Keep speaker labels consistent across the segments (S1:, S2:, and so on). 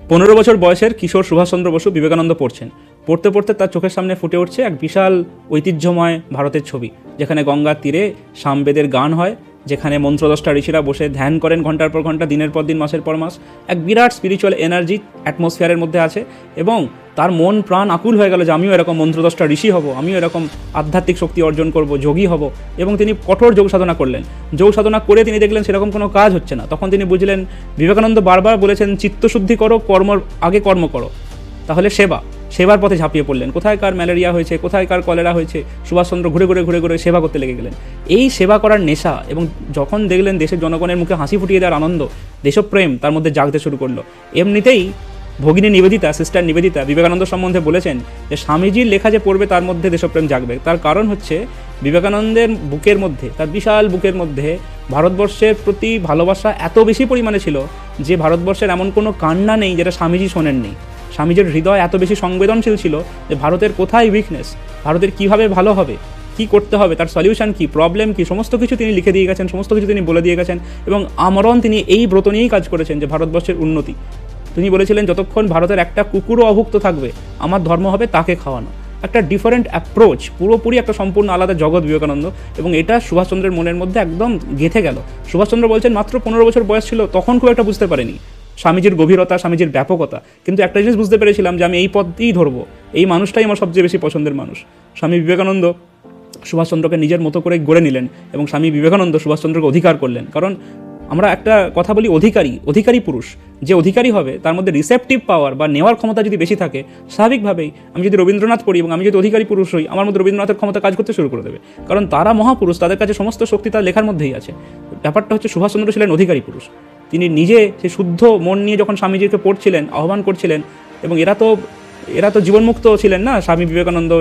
S1: 15 বছর বয়সের কিশোর সুভাষচন্দ্র বসু বিবেকানন্দ পড়ছেন। পড়তে পড়তে তার চোখের সামনে ফুটে উঠছে এক বিশাল ঐতিহ্যময় ভারতের ছবি, যেখানে গঙ্গার তীরে সামবেদের গান হয়, যেখানে মন্ত্রদ্রষ্টা ঋষিরা বসে ধ্যান করেন ঘন্টার পর ঘন্টা, দিনের পর দিন, মাসের পর মাস। এক বিরাট স্পিরিচুয়াল এনার্জি অ্যাটমসফিয়ারের মধ্যে আছে এবং তার মন প্রাণ আকুল হয়ে গেল যে আমিও এরকম মন্ত্রদ্রষ্টা ঋষি হব, আমিও এরকম আধ্যাত্মিক শক্তি অর্জন করব, যোগী হব। এবং তিনি কঠোর যোগ সাধনা করলেন। যোগ সাধনা করে তিনি দেখলেন সেরকম কোনো কাজ হচ্ছে না। তখন তিনি বুঝলেন, বিবেকানন্দ বারবার বলেছেন চিত্তশুদ্ধি করো, কর্মর আগে কর্ম করো। তাহলে সেবার পথে ঝাঁপিয়ে পড়লেন। কোথায় কার ম্যালেরিয়া হয়েছে, কোথায় কার কলেরা হয়েছে, সুভাষচন্দ্র ঘুরে ঘুরে সেবা করতে লেগে গেলেন। এই সেবা করার নেশা এবং যখন দেখলেন দেশের জনগণের মুখে হাসি ফুটিয়ে দেওয়ার আনন্দ, দেশপ্রেম তার মধ্যে জাগতে শুরু করলো। এমনিতেই ভগিনী নিবেদিতা, সিস্টার নিবেদিতা বিবেকানন্দ সম্বন্ধে বলেছেন যে স্বামীজির লেখা যে পড়বে তার মধ্যে দেশপ্রেম জাগবে। তার কারণ হচ্ছে বিবেকানন্দের বুকের মধ্যে, তার বিশাল বুকের মধ্যে ভারতবর্ষের প্রতি ভালোবাসা এত বেশি পরিমাণে ছিল যে ভারতবর্ষের এমন কোনো কান্না নেই যেটা স্বামীজি শোনেননি। স্বামীজির হৃদয় এত বেশি সংবেদনশীল ছিল যে ভারতের কোথায় উইকনেস, ভারতের কীভাবে ভালো হবে, কী করতে হবে, তার সলিউশন কী, প্রবলেম কী, সমস্ত কিছু তিনি লিখে দিয়ে গেছেন, সমস্ত কিছু তিনি বলে দিয়ে গেছেন। এবং আমরণ তিনি এই ব্রত নিয়েই কাজ করেছেন যে ভারতবর্ষের উন্নতি। তিনি বলেছিলেন যতক্ষণ ভারতের একটা কুকুরও অভুক্ত থাকবে আমার ধর্ম হবে তাকে খাওয়ানো। একটা ডিফারেন্ট অ্যাপ্রোচ, পুরোপুরি একটা সম্পূর্ণ আলাদা জগৎ বিবেকানন্দ। এবং এটা সুভাষচন্দ্রের মনের মধ্যে একদম গেঁথে গেল। সুভাষচন্দ্র বলছেন মাত্র 15 বছর বয়স ছিল, তখন খুব একটা বুঝতে পারেনি স্বামীজির গভীরতা, স্বামীজির ব্যাপকতা। কিন্তু একটা জিনিস বুঝতে পেরেছিলাম যে আমি এই পথেই ধরবো, এই মানুষটাই আমার সবচেয়ে বেশি পছন্দের মানুষ। স্বামী বিবেকানন্দ সুভাষচন্দ্রকে নিজের মতো করে গড়ে নিলেন এবং স্বামী বিবেকানন্দ সুভাষচন্দ্রকে অধিকার করলেন। কারণ আমরা একটা কথা বলি, অধিকারী পুরুষ যে অধিকারী হবে তার মধ্যে রিসেপটিভ পাওয়ার বা নেওয়ার ক্ষমতা যদি বেশি থাকে, স্বাভাবিকভাবেই আমি যদি রবীন্দ্রনাথ পড়ি এবং আমি যদি অধিকারী পুরুষ হই, আমার মধ্যে রবীন্দ্রনাথের ক্ষমতা কাজ করতে শুরু করে দেবে। কারণ তারা মহাপুরুষ, তাদের কাছে সমস্ত শক্তি তার লেখার মধ্যেই আছে। ব্যাপারটা হচ্ছে সুভাষচন্দ্র ছিলেন অধিকারী পুরুষ। তিনি নিজে সে শুদ্ধ মন নিয়ে যখন স্বামীজিকে পড়ছিলেন, আহ্বান করছিলেন, এবং এরা তো জীবনমুক্ত ছিলেন না, স্বামী বিবেকানন্দ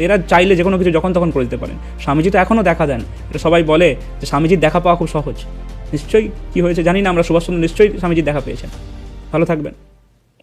S1: এরা চাইলে যে কোনো কিছু যখন তখন করে দিতে পারেন। স্বামীজি তো এখনও দেখা দেন। এটা সবাই বলে যে স্বামীজির দেখা পাওয়া খুব সহজ। নিশ্চয়ই কী হয়েছে জানি না আমরা, সুভাষচন্দ্র নিশ্চয়ই স্বামীজির দেখা পেয়েছেন। ভালো থাকবেন।